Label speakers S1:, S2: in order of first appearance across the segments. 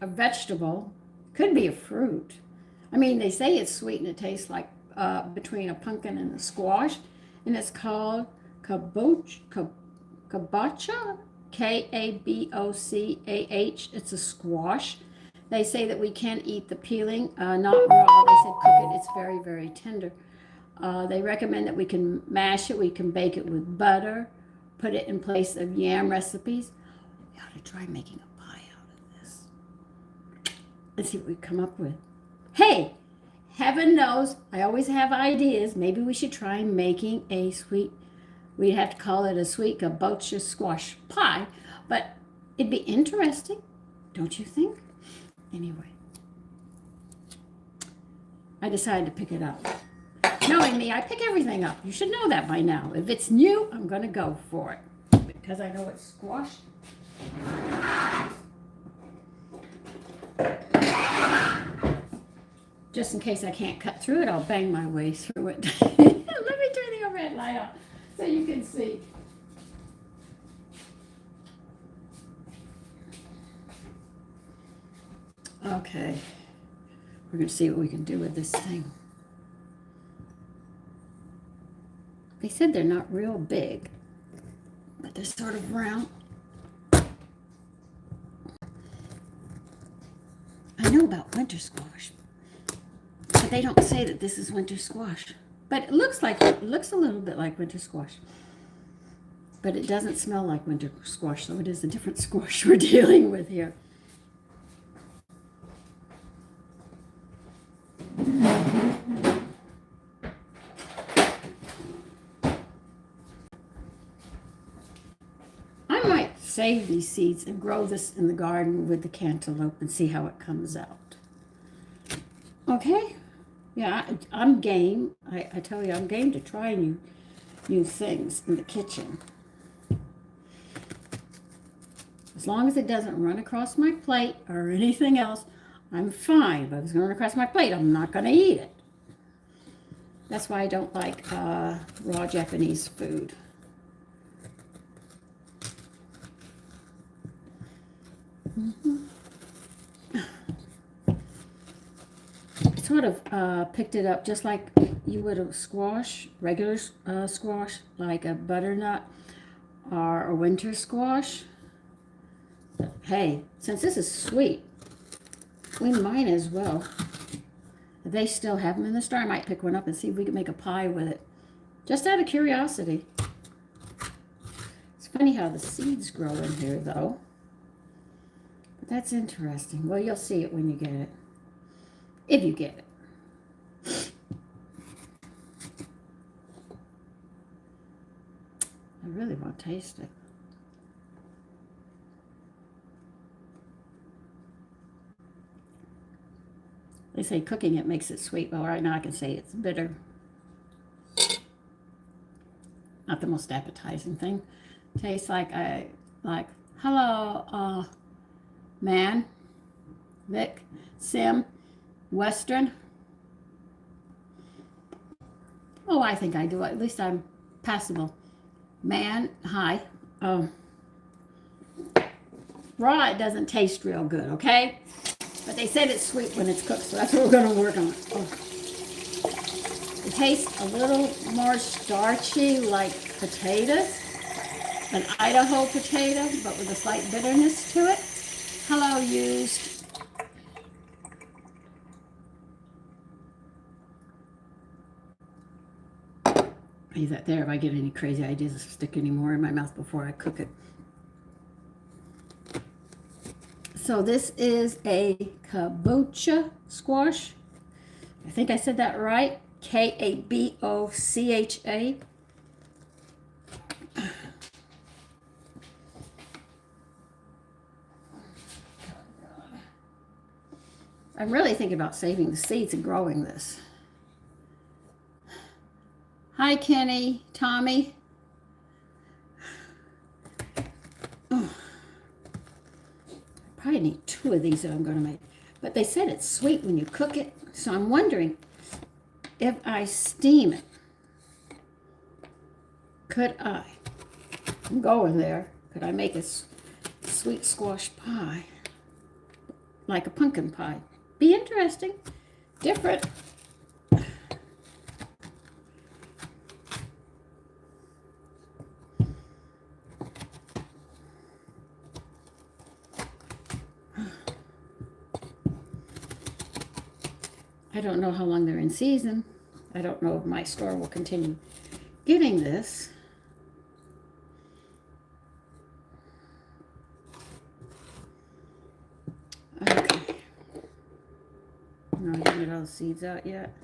S1: a vegetable. Could be a fruit. I mean, they say it's sweet and it tastes like between a pumpkin and a squash, and it's called kabocha, Kabocah. It's a squash. They say that we can't eat the peeling, not raw. They said cook it. It's very, very tender. They recommend that we can mash it. We can bake it with butter, put it in place of yam recipes. We ought to try making a pie out of this. Let's see what we come up with. Hey, heaven knows I always have ideas. Maybe we should try making a sweet, we'd have to call it a sweet kabocha squash pie, but it'd be interesting, don't you think? Anyway, I decided to pick it up. Knowing me, I pick everything up. You should know that by now. If it's new, I'm going to go for it because I know it's squash. Just in case I can't cut through it, I'll bang my way through it. Let me turn the overhead light on so you can see. Okay, we're going to see what we can do with this thing. They said they're not real big, but they're sort of round. I know about winter squash, but they don't say that this is winter squash. But it looks a little bit like winter squash. But it doesn't smell like winter squash, so it is a different squash we're dealing with here. I might save these seeds and grow this in the garden with the cantaloupe and see how it comes out. Okay? Yeah, I'm game. I tell you, I'm game to try new things in the kitchen. As long as it doesn't run across my plate or anything else, I'm fine. But if it's going to run across my plate, I'm not going to eat it. That's why I don't like raw Japanese food. Sort of picked it up just like you would a squash, regular squash, like a butternut or a winter squash. But hey, since this is sweet, we might as well. If they still have them in the store, I might pick one up and see if we can make a pie with it. Just out of curiosity. It's funny how the seeds grow in here, though. But that's interesting. Well, you'll see it when you get it. If you get it. I really want to taste it. They say cooking it makes it sweet. Well, right now I can say it's bitter. Not the most appetizing thing. Tastes like hello, man, Vic, Sim, Western. Oh, I think I do. At least I'm passable. Man, hi. Raw, it doesn't taste real good, okay? But they said it's sweet when it's cooked, so that's what we're going to work on. Oh. It tastes a little more starchy, like potatoes, an Idaho potato, but with a slight bitterness to it. Hello, used. Leave that there. If I get any crazy ideas, I'll stick any more in my mouth before I cook it. So this is a kabocha squash. I think I said that right. Kabocha. I'm really thinking about saving the seeds and growing this. Hi, Kenny, Tommy. Probably need 2 of these that I'm going to make. But they said it's sweet when you cook it. So I'm wondering if I steam it. Could I? I'm going there. Could I make a sweet squash pie? like a pumpkin pie. Be interesting, different. I don't know how long they're in season. I don't know if my store will continue getting this. Okay. No, I didn't get all the seeds out yet.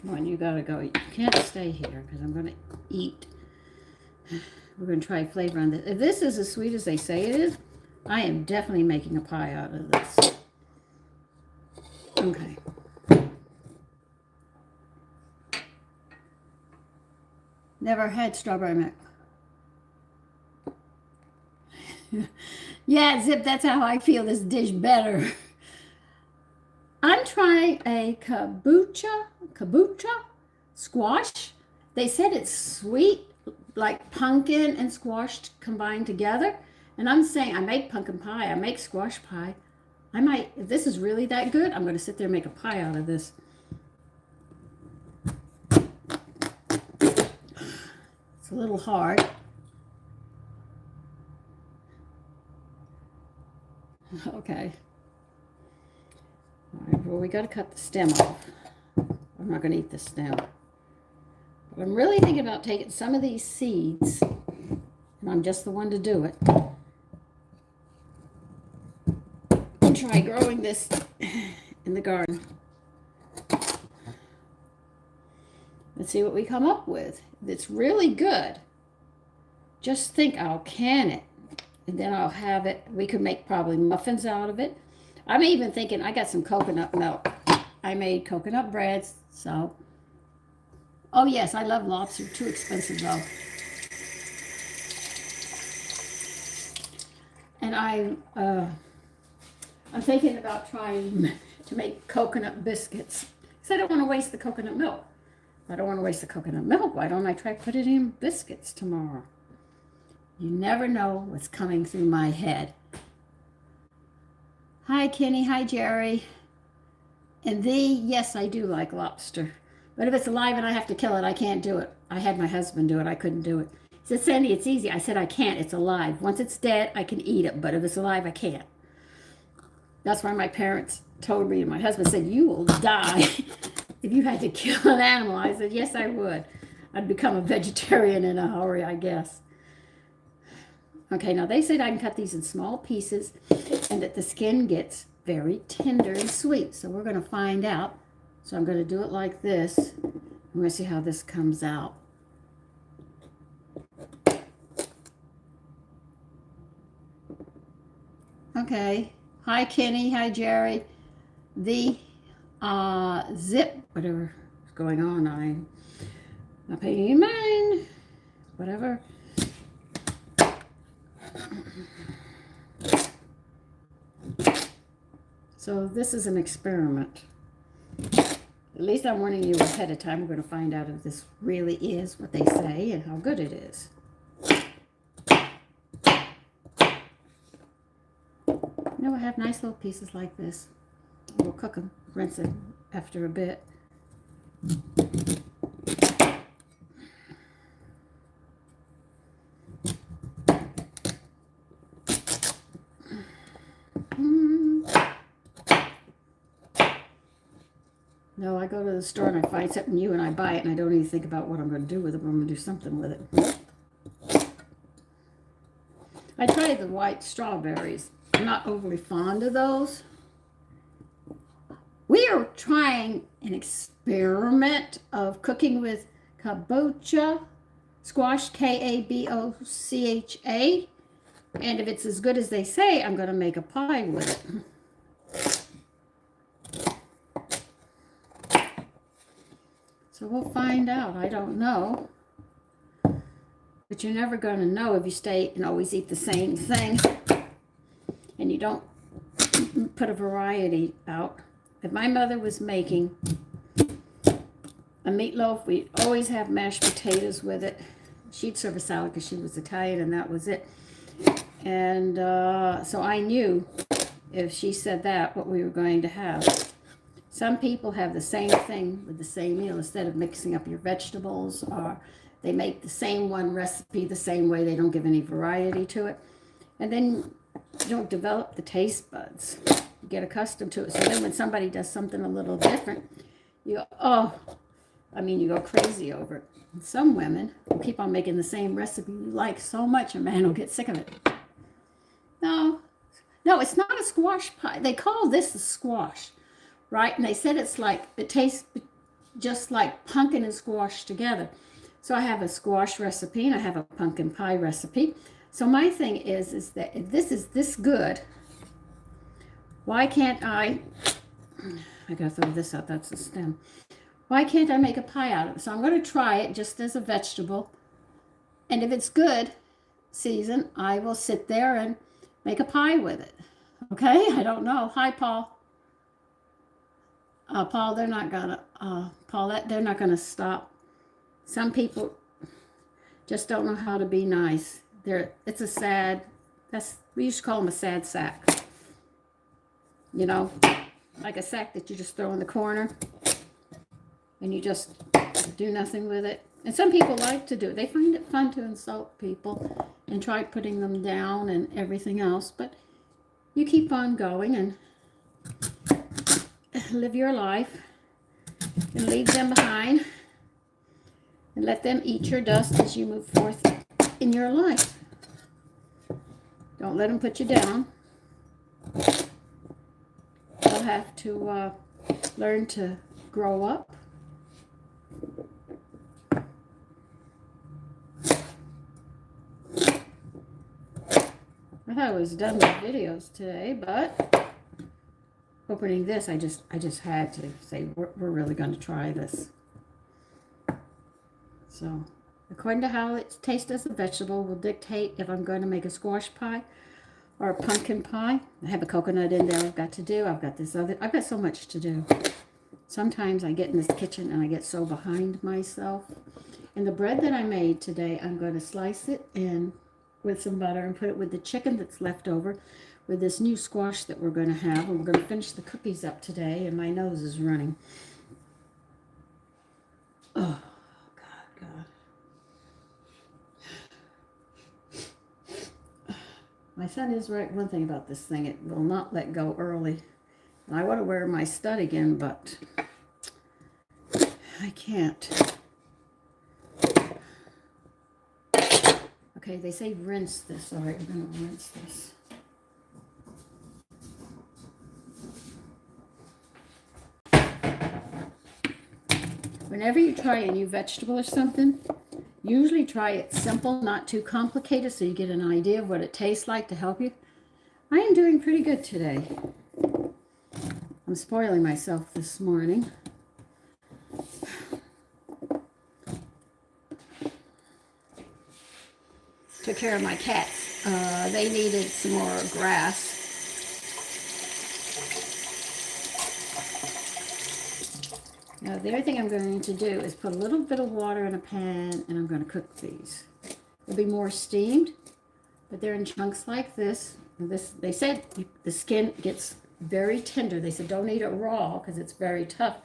S1: Come on, you gotta go. You can't stay here because I'm gonna eat. We're going to try flavor on this. If this is as sweet as they say it is, I am definitely making a pie out of this. Okay. Never had strawberry milk. Yeah, Zip, that's how I feel this dish better. I'm trying a kabocha squash. They said it's sweet, like pumpkin and squash combined together. And I'm saying, I make pumpkin pie, I make squash pie. I might, if this is really that good, I'm going to sit there and make a pie out of this. It's a little hard. Okay. All right, well, we got to cut the stem off. I'm not going to eat the stem. But I'm really thinking about taking some of these seeds, and I'm just the one to do it, and try growing this in the garden. Let's see what we come up with. It's really good. Just think, I'll can it, and then I'll have it. We could make probably muffins out of it. I'm even thinking, I got some coconut milk. I made coconut breads, so. Oh yes, I love lobster. Too expensive though. And I'm thinking about trying to make coconut biscuits. Because I don't want to waste the coconut milk. I don't want to waste the coconut milk. Why don't I try put it in biscuits tomorrow? You never know what's coming through my head. Hi, Kenny. Hi, Jerry. And yes, I do like lobster. But if it's alive and I have to kill it, I can't do it. I had my husband do it. I couldn't do it. He said, Sandy, it's easy. I said, I can't. It's alive. Once it's dead, I can eat it. But if it's alive, I can't. That's why my parents told me, and my husband said, you will die if you had to kill an animal. I said, yes, I would. I'd become a vegetarian in a hurry, I guess. Okay, now they said I can cut these in small pieces and that the skin gets very tender and sweet. So we're going to find out. So I'm going to do it like this. I'm going to see how this comes out. Okay. Hi, Kenny. Hi, Jerry. The zip, whatever is going on, I'm not paying any mind. Whatever. So this is an experiment. At least I'm warning you ahead of time. We're going to find out if this really is what they say and how good it is. You know, I have nice little pieces like this. We'll cook them, rinse them after a bit. No, I go to the store and I find something new and I buy it and I don't even think about what I'm going to do with it, but I'm going to do something with it. I tried the white strawberries. I'm not overly fond of those. We are trying an experiment of cooking with Kabocha Squash, Kabocha. And if it's as good as they say, I'm going to make a pie with it. So we'll find out. I don't know. But you're never going to know if you stay and always eat the same thing. And you don't put a variety out. If my mother was making a meatloaf, we'd always have mashed potatoes with it. She'd serve a salad because she was Italian, and that was it. And so I knew if she said that, what we were going to have. Some people have the same thing with the same meal. Instead of mixing up your vegetables, or they make the same one recipe the same way. They don't give any variety to it. And then you don't develop the taste buds. You get accustomed to it. So then when somebody does something a little different, you go, oh, you go crazy over it. And some women will keep on making the same recipe you like so much, a man will get sick of it. No, it's not a squash pie. They call this a squash, right? And they said it tastes just like pumpkin and squash together. So I have a squash recipe and I have a pumpkin pie recipe. So my thing is that if this is this good, why can't I gotta throw this out, that's the stem. Why can't I make a pie out of it? So I'm going to try it just as a vegetable. And if it's good season, I will sit there and make a pie with it. Okay? I don't know. Hi, Paul. Paul, they're not gonna, Paulette, they're not gonna stop. Some people just don't know how to be nice. It's a sad, we used to call them a sad sack. You know, like a sack that you just throw in the corner and you just do nothing with it. And some people like to do it. They find it fun to insult people and try putting them down and everything else. But you keep on going and live your life and leave them behind and let them eat your dust as you move forth in your life. Don't let them put you down. You'll have to learn to grow up. I thought I was done with videos today, but opening this, I just had to say we're really going to try this. So, according to how it tastes as a vegetable will dictate if I'm going to make a squash pie or a pumpkin pie. I have a coconut in there I've got to do. I've got this other, I've got so much to do. Sometimes I get in this kitchen and I get so behind myself. And the bread that I made today, I'm going to slice it in with some butter and put it with the chicken that's left over with this new squash that we're going to have. And we're going to finish the cookies up today, and my nose is running. Oh, God. My son is right. One thing about this thing, it will not let go early. And I want to wear my stud again, but I can't. Okay, they say rinse this. All right, we're going to rinse this. Whenever you try a new vegetable or something, usually try it simple, not too complicated, so you get an idea of what it tastes like to help you. I am doing pretty good today. I'm spoiling myself this morning. Took care of my cats. They needed some more grass. Now the other thing I'm going to do is put a little bit of water in a pan, and I'm going to cook these. They'll be more steamed, but they're in chunks like this. And this, they said the skin gets very tender. They said don't eat it raw because it's very tough.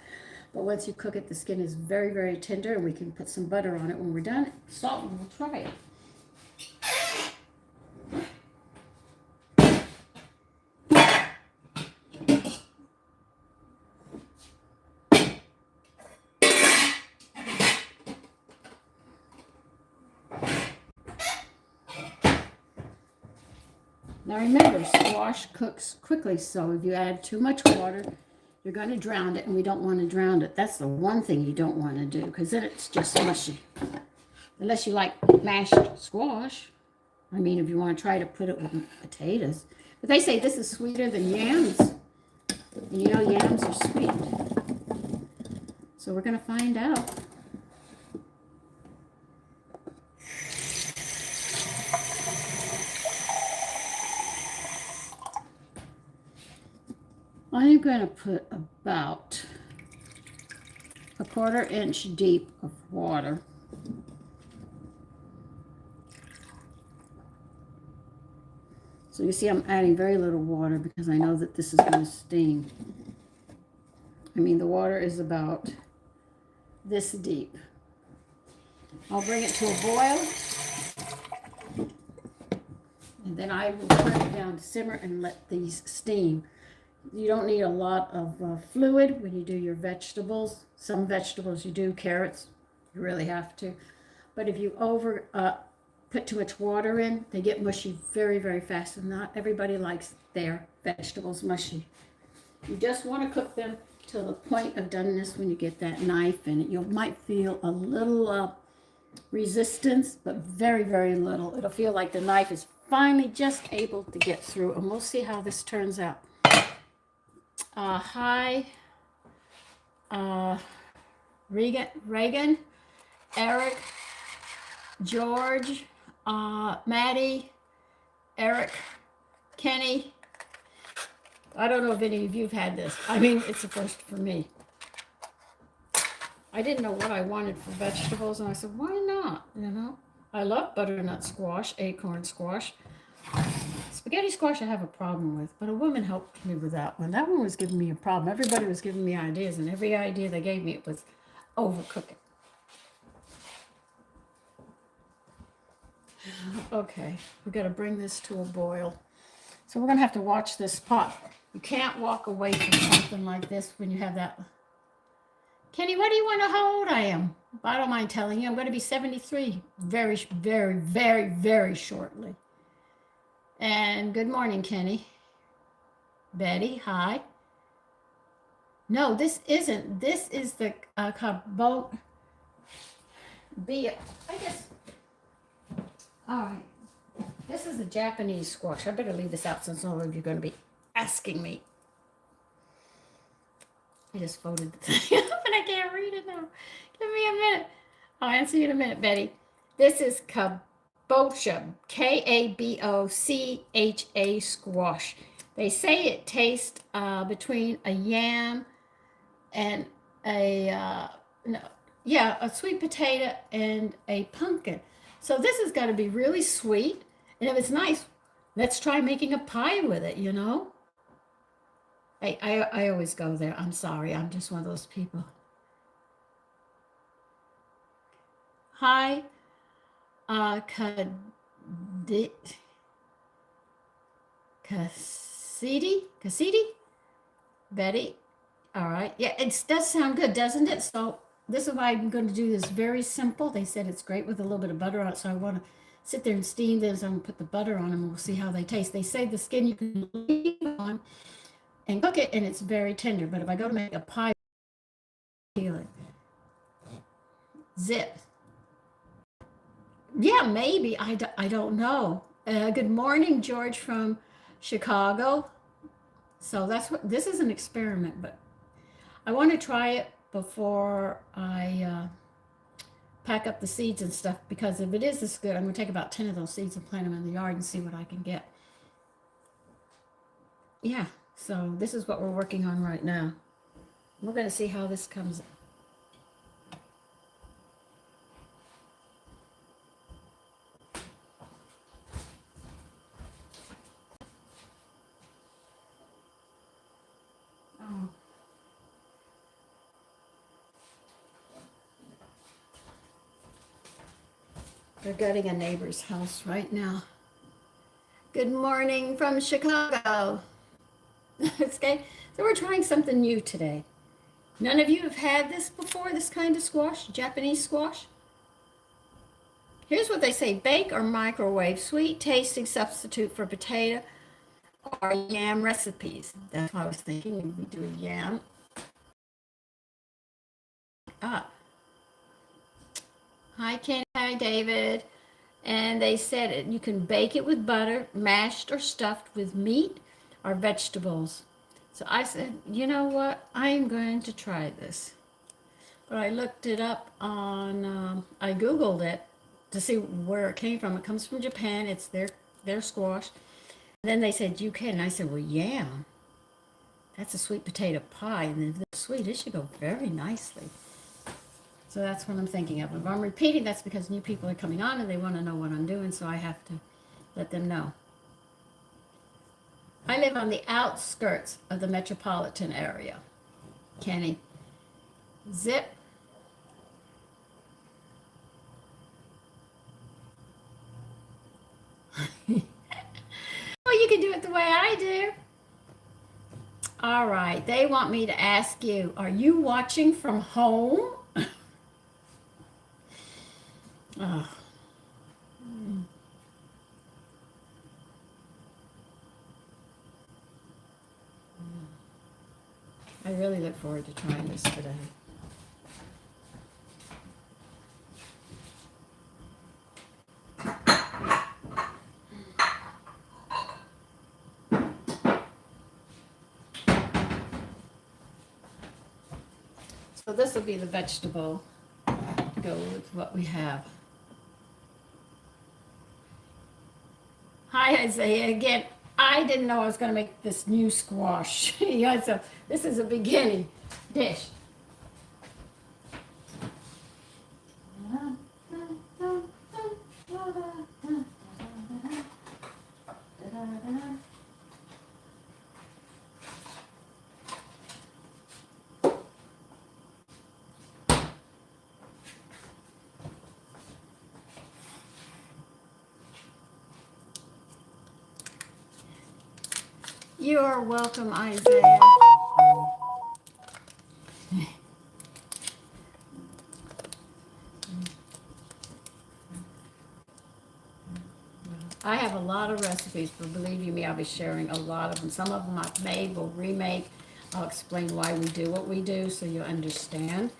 S1: But once you cook it, the skin is very, very tender, and we can put some butter on it when we're done. Salt, and we'll try it. Now remember, squash cooks quickly, so if you add too much water, you're going to drown it, and we don't want to drown it. That's the one thing you don't want to do, because then it's just mushy. Unless you like mashed squash. I mean, if you want to try to put it with potatoes. But they say this is sweeter than yams. And you know yams are sweet. So we're going to find out. I'm going to put about a 1/4 inch deep of water. So you see I'm adding very little water because I know that this is going to steam. I mean, the water is about this deep. I'll bring it to a boil. And then I will turn it down to simmer and let these steam. You don't need a lot of fluid when you do your vegetables. Some vegetables you do, carrots, you really have to. But if you put too much water in, they get mushy very, very fast. And not everybody likes their vegetables mushy. You just want to cook them to the point of doneness when you get that knife in it. You might feel a little resistance, but very, very little. It'll feel like the knife is finally just able to get through, and we'll see how this turns out. Hi, Reagan, Eric, George, Maddie, Eric, Kenny. I don't know if any of you have had this. I mean, it's a first for me. I didn't know what I wanted for vegetables, and I said, why not, you know? I love butternut squash, acorn squash. Spaghetti squash I have a problem with, but a woman helped me with that one. That one was giving me a problem. Everybody was giving me ideas, and every idea they gave me, it was overcook it. Okay, we got to bring this to a boil. So we're going to have to watch this pot. You can't walk away from something like this when you have that. Kenny, what do you want to how old I am? I don't mind telling you. I'm going to be 73 very, very, very, very shortly. And good morning, Kenny. Betty, hi. No, this isn't. This is the Kabocha. I guess. All right. This is the Japanese squash. I better leave this out since all of you are going to be asking me. I just folded the thing up and I can't read it now. Give me a minute. I'll answer you in a minute, Betty. This is Kabocha, Kabocha squash. They say it tastes between a yam and a sweet potato and a pumpkin. So this has got to be really sweet. And if it's nice, let's try making a pie with it, you know? I always go there. I'm sorry. I'm just one of those people. Hi, Cassidy? Betty? All right. Yeah, it does sound good, doesn't it? So this is why I'm going to do this very simple. They said it's great with a little bit of butter on it, so I want to sit there and steam this. I'm going to put the butter on them, and we'll see how they taste. They say the skin you can leave on and cook it, and it's very tender. But if I go to make a pie, peel it. Zip. Yeah, maybe. I don't know. Good morning, George from Chicago. So this is an experiment, but I want to try it before I pack up the seeds and stuff, because if it is this good, I'm going to take about 10 of those seeds and plant them in the yard and see what I can get. Yeah, so this is what we're working on right now. We're going to see how this comes. Oh. They're gutting a neighbor's house right now. Good morning from Chicago. Okay, so we're trying something new today. None of you have had this before, this kind of squash, Japanese squash? Here's what they say: bake or microwave, sweet tasting substitute for potato or yam recipes. That's what I was thinking. We do a yam. Hi, Kenny. Hi, David. And they said you can bake it with butter, mashed or stuffed with meat or vegetables. So I said, you know what? I'm going to try this. But I looked it up on, I Googled it to see where it came from. It comes from Japan. It's their squash. And then they said, you can. And I said, well, yam. That's a sweet potato pie. And if it's sweet, it should go very nicely. So that's what I'm thinking of. If I'm repeating, that's because new people are coming on and they want to know what I'm doing, so I have to let them know. I live on the outskirts of the metropolitan area. Kenny. Zip. Well, you can do it the way I do. All right. They want me to ask you, are you watching from home? Oh. I really look forward to trying this today. So this will be the vegetable to go with what we have. Hi, Isaiah. Again, I didn't know I was going to make this new squash. Yeah, so this is a beginning dish. You are welcome, Isaiah. I have a lot of recipes, but believe you me, I'll be sharing a lot of them. Some of them I've made, will remake. I'll explain why we do what we do so you understand.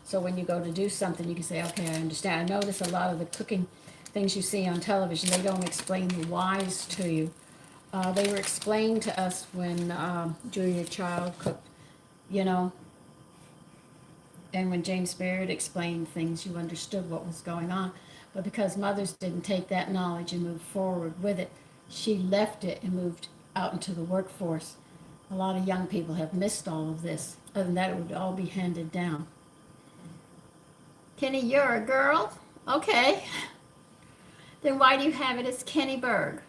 S1: So when you go to do something, you can say, okay, I understand. I notice a lot of the cooking things you see on television, they don't explain the whys to you. They were explained to us when Julia Child cooked, you know, and when James Barrett explained things, you understood what was going on. But because mothers didn't take that knowledge and move forward with it, she left it and moved out into the workforce. A lot of young people have missed all of this. Other than that, it would all be handed down. Kenny, you're a girl? Okay. Then why do you have it as Kenny Berg?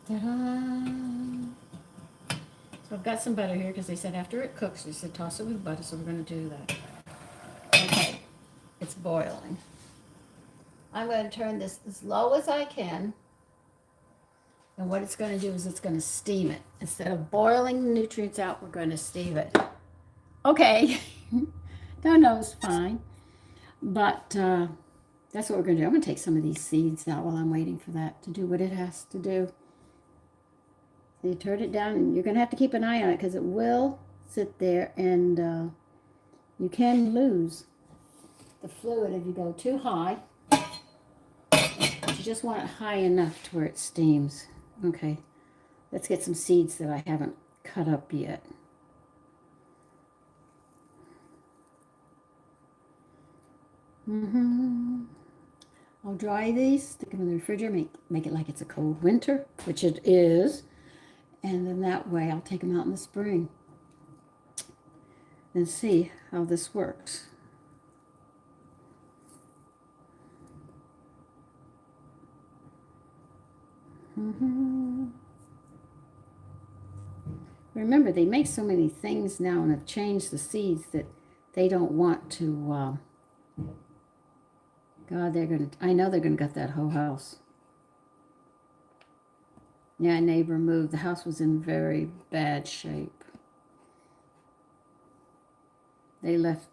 S1: Ta-da! So I've got some butter here because they said after it cooks, they said toss it with butter, so we're going to do that. Okay, it's boiling. I'm going to turn this as low as I can. And what it's going to do is it's going to steam it. Instead of boiling the nutrients out, we're going to steam it. Okay, no, it's fine. But that's what we're going to do. I'm going to take some of these seeds out while I'm waiting for that to do what it has to do. So you turn it down, and you're going to have to keep an eye on it because it will sit there, and you can lose the fluid if you go too high. But you just want it high enough to where it steams. Okay, let's get some seeds that I haven't cut up yet. I'll dry these, stick them in the refrigerator, make it like it's a cold winter, which it is. And then that way I'll take them out in the spring and see how this works. Remember, they make so many things now and have changed the seeds that they don't want to, God, I know they're going to gut that whole house. Yeah, neighbor moved. The house was in very bad shape. They left.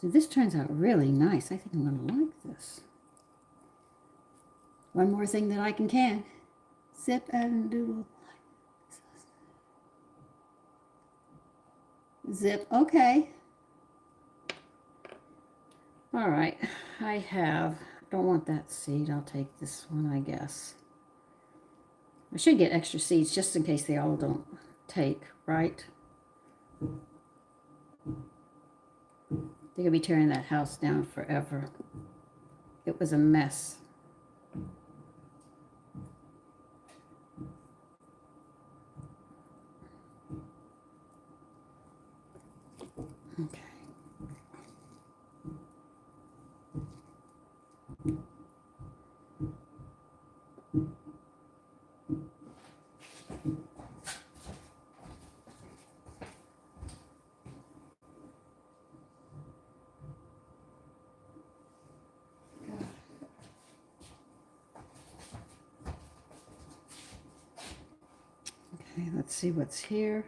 S1: So this turns out really nice. I think I'm going to like this. One more thing that I can. Zip and doodle. Zip. Okay. All right. Don't want that seed. I'll take this one, I guess. I should get extra seeds just in case they all don't take, right? They're going to be tearing that house down forever. It was a mess. Okay. let's see what's here.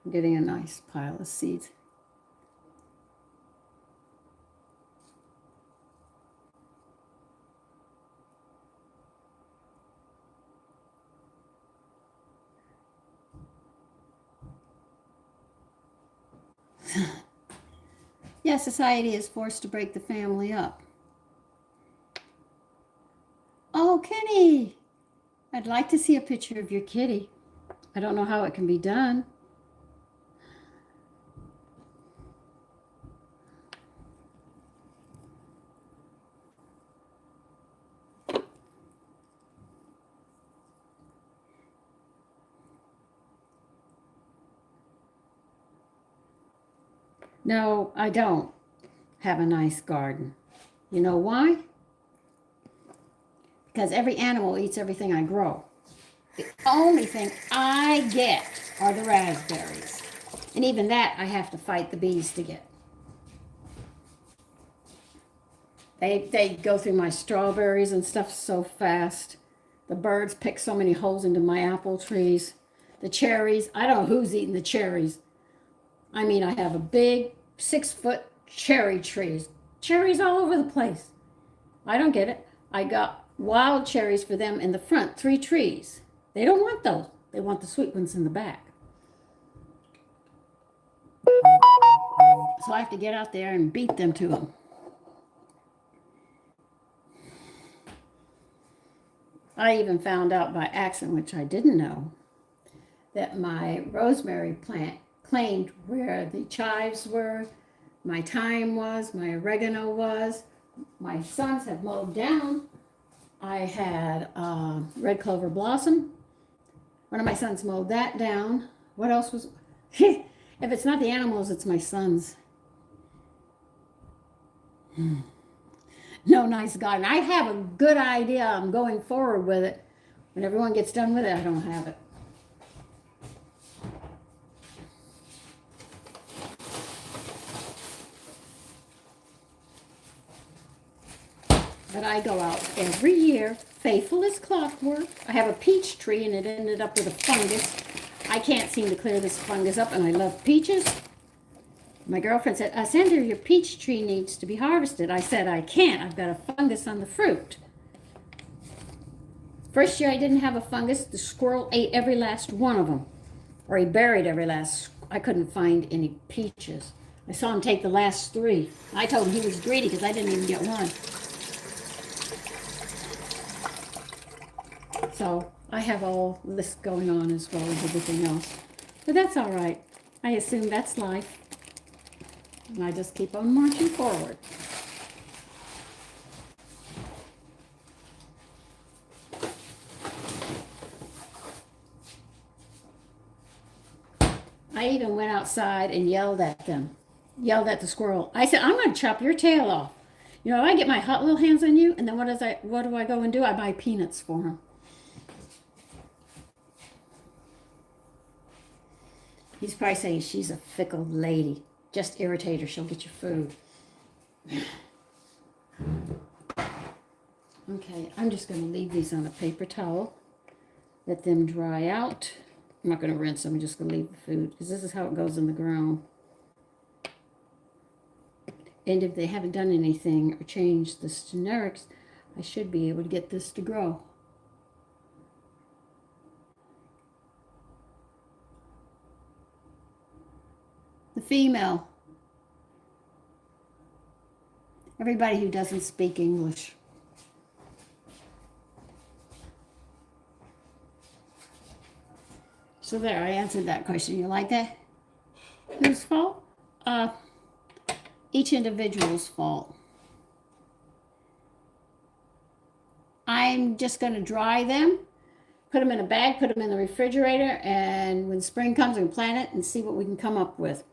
S1: I'm getting a nice pile of seeds. Yeah, society is forced to break the family up. Oh, Kenny, I'd like to see a picture of your kitty. I don't know how it can be done. No, I don't have a nice garden. You know why? Because every animal eats everything I grow. The only thing I get are the raspberries. And even that I have to fight the bees to get. They go through my strawberries and stuff so fast. The birds pick so many holes into my apple trees. The cherries, I don't know who's eating the cherries. I mean, I have a big 6-foot cherry trees. Cherries all over the place. I don't get it. I got wild cherries for them in the front, 3 trees. They don't want those. They want the sweet ones in the back. So I have to get out there and beat them to them. I even found out by accident, which I didn't know, that my rosemary plant claimed where the chives were, my thyme was, my oregano was. My sons have mowed down. I had red clover blossom. One of my sons mowed that down. What else was? If it's not the animals, it's my sons. No nice garden. I have a good idea. I'm going forward with it. When everyone gets done with it, I don't have it. But I go out every year, faithful as clockwork. I have a peach tree and it ended up with a fungus. I can't seem to clear this fungus up, and I love peaches. My girlfriend said, Sandra, your peach tree needs to be harvested. I said, I can't. I've got a fungus on the fruit. First year I didn't have a fungus. The squirrel ate every last one of them. Or he buried every last. I couldn't find any peaches. I saw him take the last 3. I told him he was greedy because I didn't even get one. So I have all this going on as well as everything else. But that's all right. I assume that's life. And I just keep on marching forward. I even went outside and yelled at them. Yelled at the squirrel. I said, I'm going to chop your tail off. You know, I get my hot little hands on you, and then what do I go and do? I buy peanuts for him. He's probably saying she's a fickle lady. Just irritate her, she'll get your food. Okay, I'm just going to leave these on a paper towel. Let them dry out. I'm not going to rinse them, I'm just going to leave the food, because this is how it goes in the ground. And if they haven't done anything or changed the generics, I should be able to get this to grow. The female. Everybody who doesn't speak English. So there, I answered that question. You like that? Whose fault? Each individual's fault. I'm just going to dry them, put them in a bag, put them in the refrigerator, and when spring comes, we can plant it and see what we can come up with.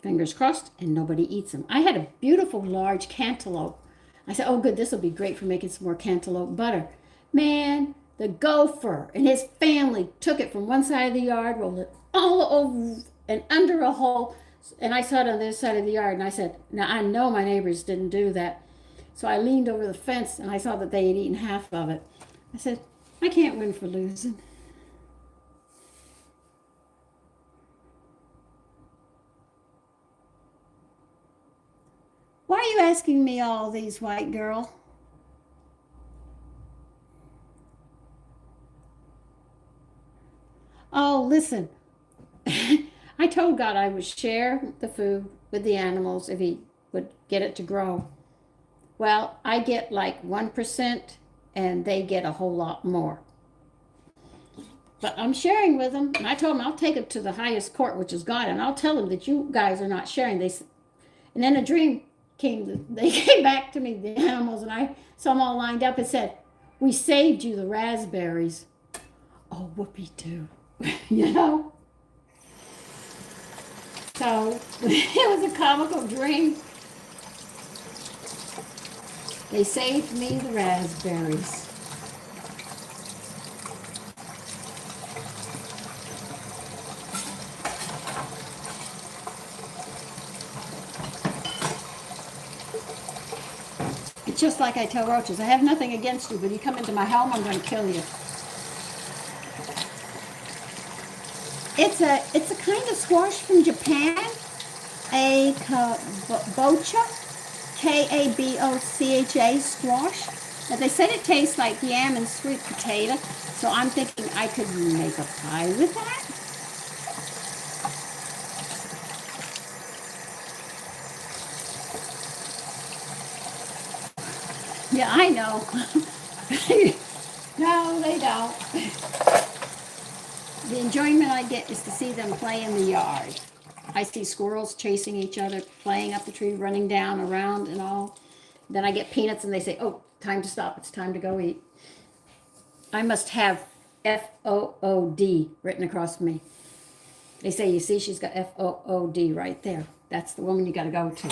S1: Fingers crossed, and nobody eats them. I had a beautiful large cantaloupe. I said, oh good, this will be great for making some more cantaloupe butter. Man, the gopher and his family took it from one side of the yard, rolled it all over and under a hole, and I saw it on the other side of the yard, and I said, now I know my neighbors didn't do that. So I leaned over the fence, and I saw that they had eaten half of it. I said, I can't win for losing. Why are you asking me all these, white girl? Oh, listen. I told God I would share the food with the animals if He would get it to grow. Well, I get like 1% and they get a whole lot more. But I'm sharing with them. And I told them I'll take it to the highest court, which is God, and I'll tell them that you guys are not sharing. And then a dream came. They came back to me, the animals, and I saw them all lined up and said, "We saved you the raspberries." Oh, whoopee doo. You know? So it was a comical dream. They saved me the raspberries. It's just like I tell roaches, I have nothing against you, but you come into my home, I'm going to kill you. It's a kind of squash from Japan, a kabocha, Kabocha squash. But they said it tastes like yam and sweet potato, so I'm thinking I could make a pie with that. Yeah, I know. No, they don't. The enjoyment I get is to see them play in the yard. I see squirrels chasing each other, playing up the tree, running down, around, and all. Then I get peanuts, and they say, "Oh, time to stop. It's time to go eat." I must have FOOD written across me. They say, "You see, she's got FOOD right there. That's the woman you got to go to."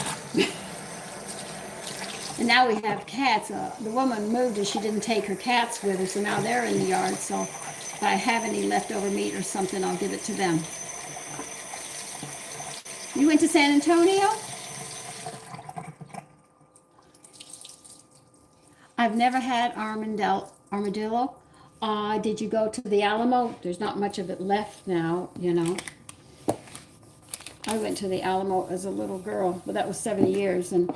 S1: And now we have cats. The woman moved and she didn't take her cats with her, so now they're in the yard. So if I have any leftover meat or something, I'll give it to them. You went to San Antonio? I've never had armadillo. Did you go to the Alamo? There's not much of it left now, you know. I went to the Alamo as a little girl, but that was 70 years. And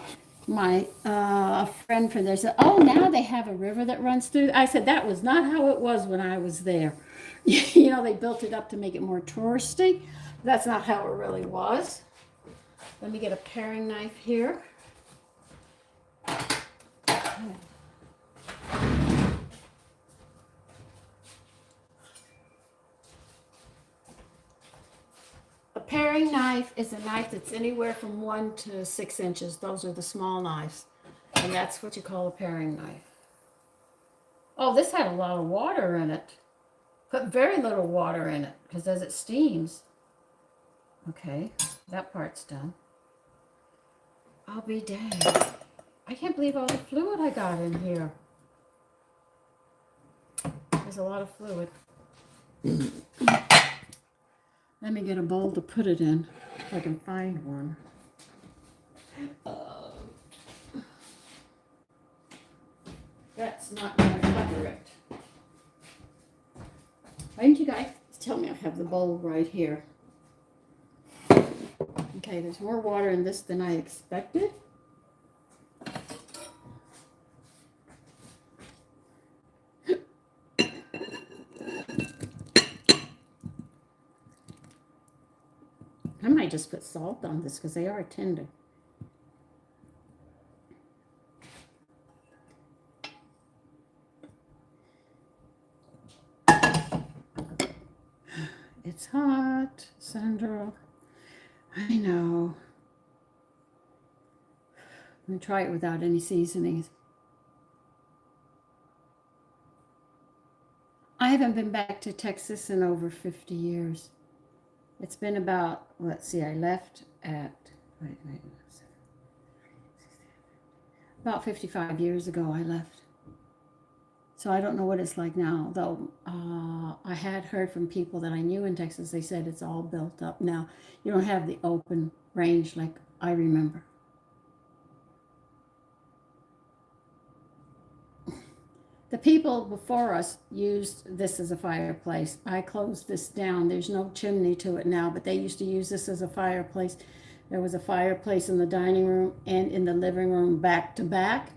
S1: my friend from there said, "Oh, now they have a river that runs through." I said, "That was not how it was when I was there." You know, they built it up to make it more touristy. That's not how it really was. Let me get a paring knife here. A paring knife is a knife that's anywhere from 1 to 6 inches. Those are the small knives. And that's what you call a paring knife. Oh, this had a lot of water in it. Put very little water in it because as it steams. Okay, that part's done. I'll be dang. I can't believe all the fluid I got in here. There's a lot of fluid. Let me get a bowl to put it in, if I can find one. That's not going to cover it. Why didn't you guys tell me I have the bowl right here? Okay, there's more water in this than I expected. I might just put salt on this because they are tender. It's hot, Sandra. I know. I'm going to try it without any seasonings. I haven't been back to Texas in over 50 years. It's been about, let's see, I left at, about 55 years ago I left. So I don't know what it's like now, though I had heard from people that I knew in Texas, they said it's all built up now. You don't have the open range like I remember. The people before us used this as a fireplace. I closed this down. There's no chimney to it now, but they used to use this as a fireplace There was a fireplace in the dining room and in the living room back to back.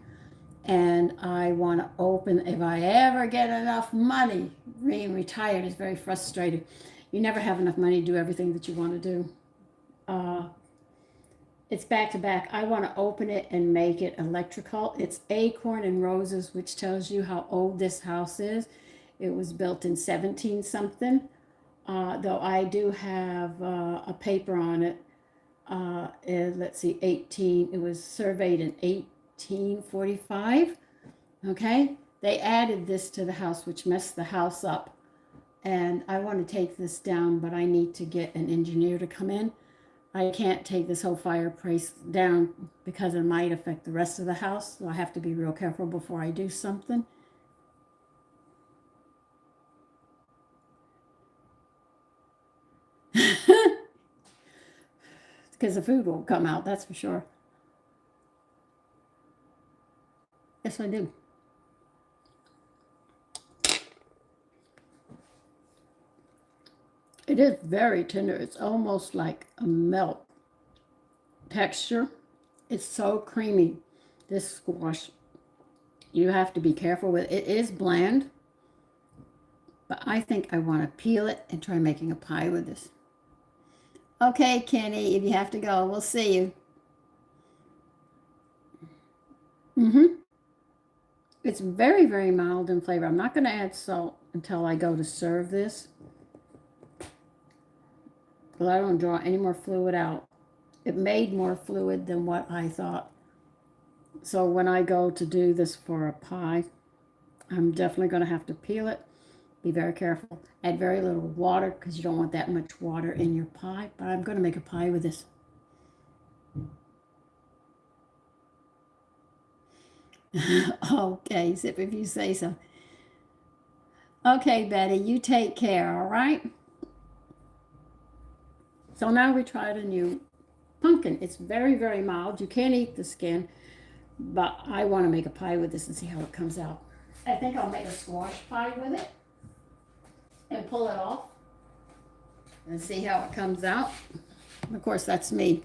S1: And I want to open, if I ever get enough money. Being retired is very frustrating. You never have enough money to do everything that you want to do. It's back to back. I want to open it and make it electrical. It's Acorn and Roses, which tells you how old this house is. It was built in 17 something. Though I do have a paper on it. Let's see, 18. It was surveyed in 1845. Okay. They added this to the house, which messed the house up. And I want to take this down, but I need to get an engineer to come in. I can't take this whole fireplace down because it might affect the rest of the house. So I have to be real careful before I do something. Because the food won't come out, that's for sure. Yes, I do. It is very tender. It's almost like a melt texture. It's so creamy, this squash. You have to be careful with it. It is bland, but I think I want to peel it and try making a pie with this. Okay, Kenny, if you have to go, we'll see you. It's very, very mild in flavor. I'm not going to add salt until I go to serve this. But I don't draw any more fluid out. It made more fluid than what I thought. So when I go to do this for a pie, I'm definitely going to have to peel it. Be very careful. Add very little water because you don't want that much water in your pie. But I'm going to make a pie with this. Okay, Zip, if you say so. Okay, Betty, you take care, all right? So now we tried a new pumpkin. It's very, very mild. You can't eat the skin, but I want to make a pie with this and see how it comes out. I think I'll make a squash pie with it and pull it off and see how it comes out. Of course, that's me.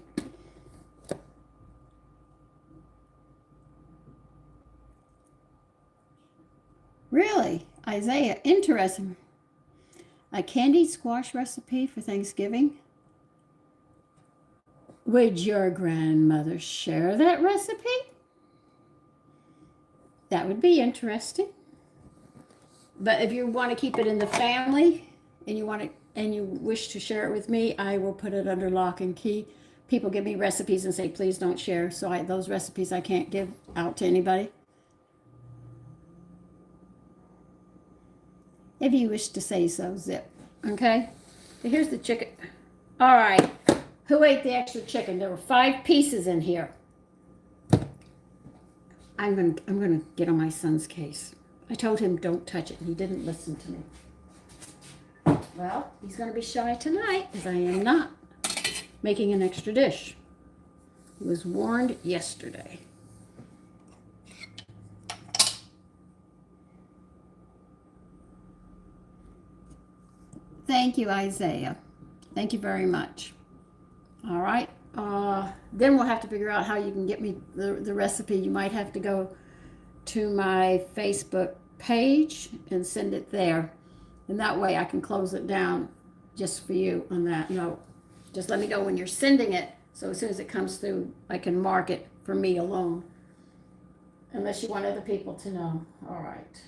S1: Really? Isaiah, interesting. A candied squash recipe for Thanksgiving? Would your grandmother share that recipe? That would be interesting. But if you want to keep it in the family and you wish to share it with me, I will put it under lock and key. People give me recipes and say, please don't share. So those recipes I can't give out to anybody. If you wish to say so, Zip. Okay? So here's the chicken. All right. Who ate the extra chicken? There were 5 pieces in here. I'm gonna get on my son's case. I told him don't touch it, and he didn't listen to me. Well, he's gonna be shy tonight, as I am not making an extra dish. He was warned yesterday. Thank you, Isaiah. Thank you very much. All right. Then we'll have to figure out how you can get me the recipe. You might have to go to my Facebook page and send it there. And that way I can close it down just for you on that note. Just let me know when you're sending it. So as soon as it comes through, I can mark it for me alone. Unless you want other people to know. All right.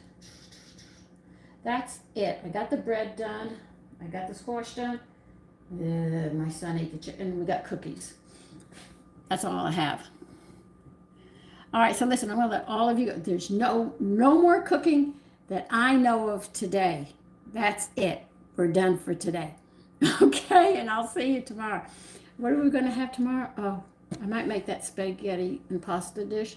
S1: That's it. I got the bread done. I got the squash done. My son ate the chicken, and we got cookies. That's all I have. All right, so listen, I'm going to let all of you go. There's no more cooking that I know of today. That's it. We're done for today. Okay, and I'll see you tomorrow. What are we going to have tomorrow? Oh, I might make that spaghetti and pasta dish.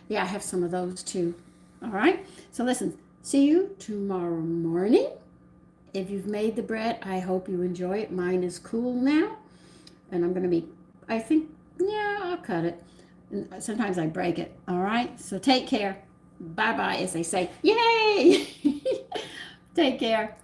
S1: Yeah, I have some of those too. All right, so listen, see you tomorrow morning. If you've made the bread, I hope you enjoy it. Mine is cool now. And I'm going to be, I think, yeah, I'll cut it. And sometimes I break it. All right? So take care. Bye-bye, as they say. Yay! Take care.